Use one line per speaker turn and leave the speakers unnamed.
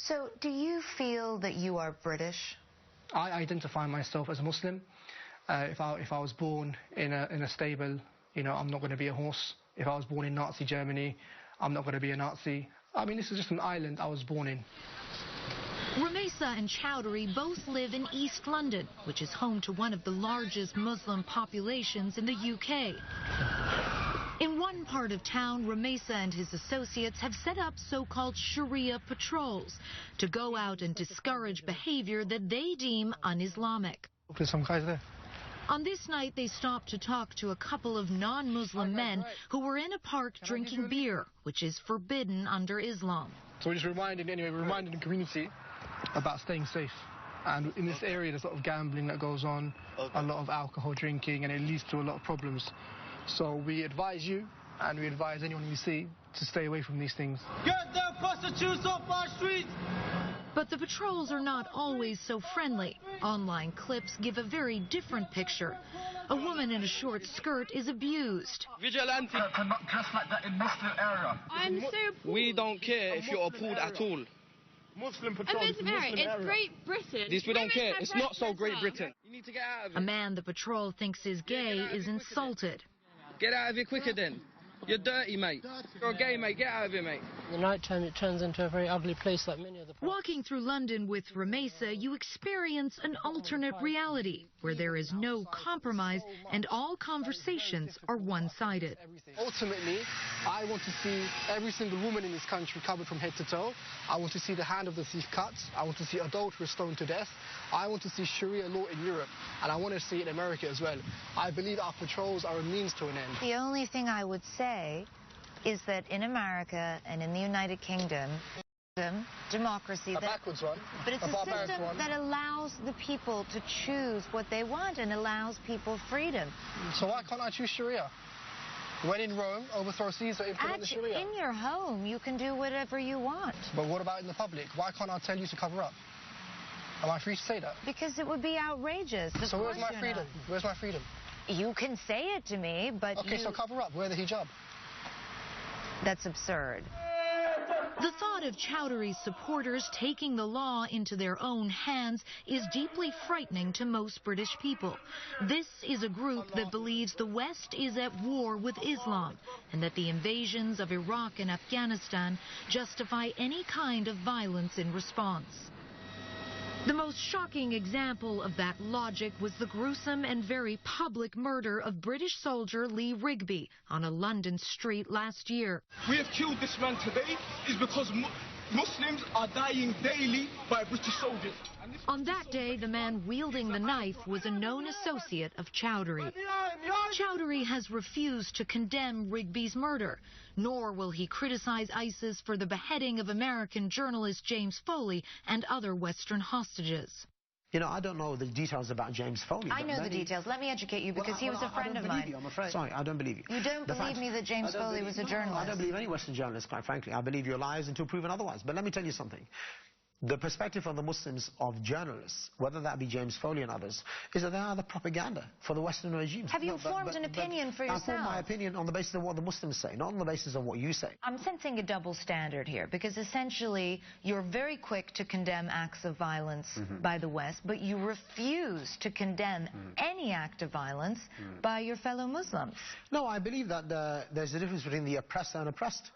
So, do you feel that you are British?
I identify myself as a Muslim. If I was born in a stable, you know, I'm not going to be a horse. If I was born in Nazi Germany, I'm not going to be a Nazi. I mean, this is just an island I was born in.
Rumeysa and Chowdhury both live in East London, which is home to one of the largest Muslim populations in the UK. In one part of town, Rumeysa and his associates have set up so-called Sharia patrols to go out and discourage behavior that they deem un-Islamic.
There's some guys there.
On this night, they stopped to talk to a couple of non-Muslim men who were in a park drinking beer, which is forbidden under Islam.
So we're just reminding the community about staying safe. And in this area, there's a lot of gambling that goes on, a lot of alcohol drinking, and it leads to a lot of problems. So we advise you, and we advise anyone you see, to stay away from these things.
Get the prostitutes off our streets!
But the patrols are not always so friendly. Online clips give a very different picture. A woman in a short skirt is abused.
Vigilante.
To not dress like that in Muslim area.
I'm so appalled.
We don't care if you're appalled at all.
Muslim patrol.
It's Great Britain.
This we don't care. It's not so Great Britain. You need to get out of it.
A man the patrol thinks is gay is insulted.
Get out of here quicker then. You're dirty, mate. You're a gay, mate. Get out of here, mate.
In the night time, it turns into a very ugly place like many other places.
Walking through London with Rumeysa, you experience an alternate reality where there is no compromise and all conversations are one-sided.
Ultimately, I want to see every single woman in this country covered from head to toe. I want to see the hand of the thief cut. I want to see adulterers stoned to death. I want to see Sharia law in Europe, and I want to see it in America as well. I believe our patrols are a means to an end.
The only thing I would say is that in America and in the United Kingdom, democracy,
backwards one,
but it's a system that allows the people to choose what they want and allows people freedom.
So why can't I choose Sharia? When in Rome, overthrow Caesar, implement the Sharia.
In your home, you can do whatever you want.
But what about in the public? Why can't I tell you to cover up? Am I free to say that?
Because it would be outrageous.
So where's my freedom? Where's my freedom?
You can say it to me, but
okay, so cover up. Wear the hijab.
That's absurd.
The thought of Chowdhury's supporters taking the law into their own hands is deeply frightening to most British people. This is a group that believes the West is at war with Islam and that the invasions of Iraq and Afghanistan justify any kind of violence in response. The most shocking example of that logic was the gruesome and very public murder of British soldier Lee Rigby on a London street last year.
We have killed this man today is because Muslims are dying daily by British soldiers.
On that day, the man wielding the knife was a known associate of Chowdhury. Chowdhury has refused to condemn Rigby's murder, nor will he criticize ISIS for the beheading of American journalist James Foley and other Western hostages.
You know, I don't know the details about James Foley.
I know the details. Let me educate you because he was a friend of mine.
I don't believe you, I'm afraid. Sorry, I don't believe you.
You don't believe me that James Foley was a journalist?
I don't believe any Western journalist, quite frankly. I believe you're liars until proven otherwise. But let me tell you something. The perspective of the Muslims, of journalists, whether that be James Foley and others, is that they are the propaganda for the Western regimes.
Have you formed an opinion for yourself?
I form my opinion on the basis of what the Muslims say, not on the basis of what you say.
I'm sensing a double standard here, because essentially you're very quick to condemn acts of violence by the West, but you refuse to condemn any act of violence by your fellow Muslims.
No, I believe that there's a difference between the oppressor and oppressed.